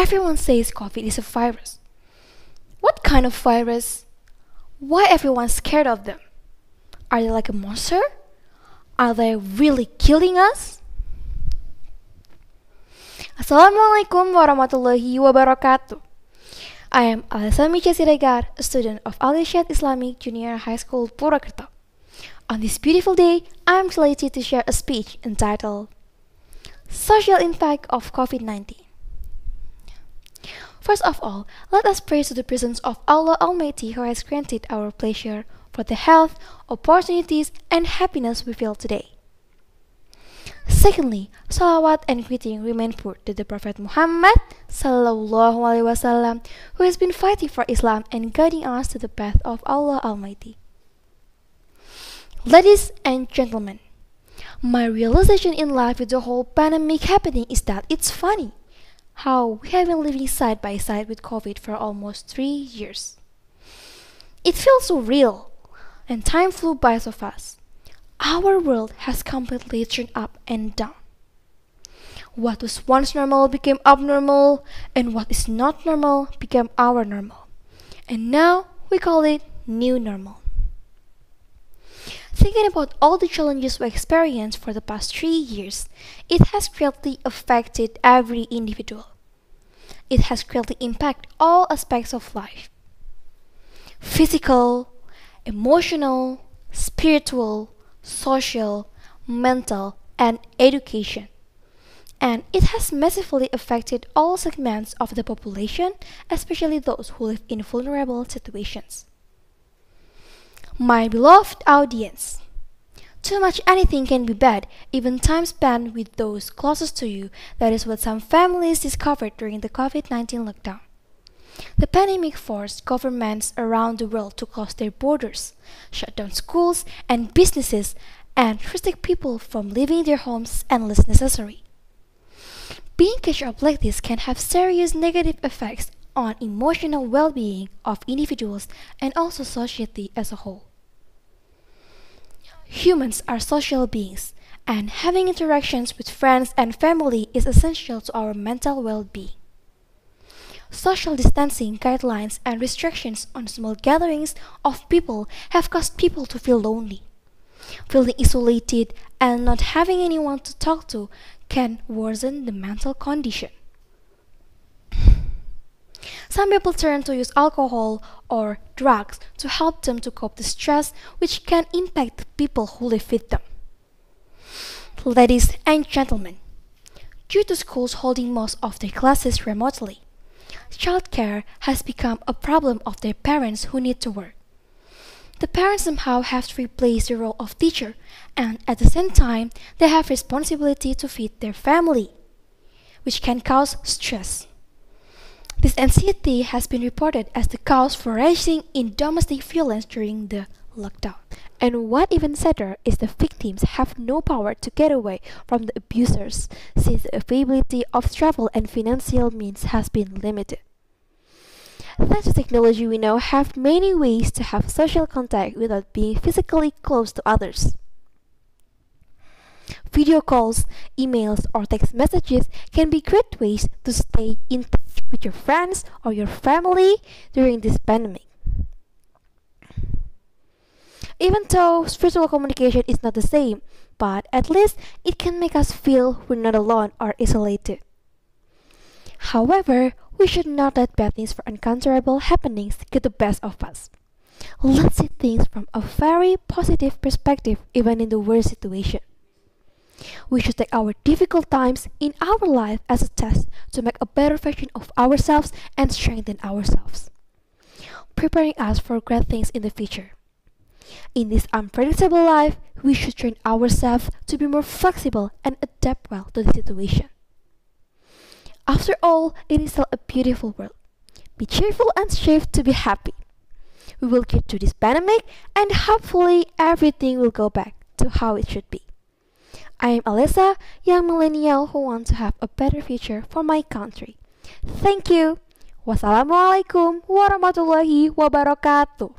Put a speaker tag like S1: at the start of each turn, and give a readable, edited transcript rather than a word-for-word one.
S1: Everyone says COVID is a virus. What kind of virus? Why everyone scared of them? Are they like a monster? Are they really killing us? Assalamualaikum warahmatullahi wabarakatuh. I am Aleshsmysha, a student of Al-Irsyad Islamic Junior High School, Purwokerto. On this beautiful day, I am delighted to share a speech entitled Social Impact of COVID-19. First of all, let us praise to the presence of Allah Almighty who has granted our pleasure for the health, opportunities, and happiness we feel today. Secondly, salawat and greeting remain poured to the Prophet Muhammad sallallahu alaihi wasallam, who has been fighting for Islam and guiding us to the path of Allah Almighty. Ladies and gentlemen, my realization in life with the whole pandemic happening is that it's funny how we have been living side by side with COVID for almost 3 years. It feels so real, and time flew by so fast. Our world has completely turned up and down. What was once normal became abnormal, and what is not normal became our normal. And now we call it new normal. Thinking about all the challenges we experienced for the past 3 years, it has greatly affected every individual. It has greatly impacted all aspects of life: physical, emotional, spiritual, social, mental, and education. And it has massively affected all segments of the population, especially those who live in vulnerable situations. My beloved audience, too much anything can be bad, even time spent with those closest to you. That is what some families discovered during the COVID-19 lockdown. The pandemic forced governments around the world to close their borders, shut down schools and businesses, and restrict people from leaving their homes unless necessary. Being catch up like this can have serious negative effects on emotional well-being of individuals and also society as a whole. Humans are social beings, and having interactions with friends and family is essential to our mental well-being. Social distancing guidelines and restrictions on small gatherings of people have caused people to feel lonely. Feeling isolated and not having anyone to talk to can worsen the mental condition. Some people turn to use alcohol or drugs to help them to cope with stress, which can impact the people who live with them. Ladies and gentlemen, due to schools holding most of their classes remotely, childcare has become a problem of their parents who need to work. The parents somehow have to replace the role of teacher, and at the same time, they have responsibility to feed their family, which can cause stress. This anxiety has been reported as the cause for rising in domestic violence during the lockdown. And what even sadder is the victims have no power to get away from the abusers, since the availability of travel and financial means has been limited. Thanks to technology, we now have many ways to have social contact without being physically close to others. Video calls, emails, or text messages can be great ways to stay in touch with your friends or your family during this pandemic. Even though virtual communication is not the same, but at least it can make us feel we're not alone or isolated. However, we should not let bad things or uncontrollable happenings get the best of us. Let's see things from a very positive perspective even in the worst situation. We should take our difficult times in our life as a test to make a better version of ourselves and strengthen ourselves, preparing us for great things in the future. In this unpredictable life, we should train ourselves to be more flexible and adapt well to the situation. After all, it is still a beautiful world. Be cheerful and strive to be happy. We will get through this pandemic, and hopefully everything will go back to how it should be. I am Aleshsmysha, young millennial who wants to have a better future for my country. Thank you. Wassalamualaikum warahmatullahi wabarakatuh.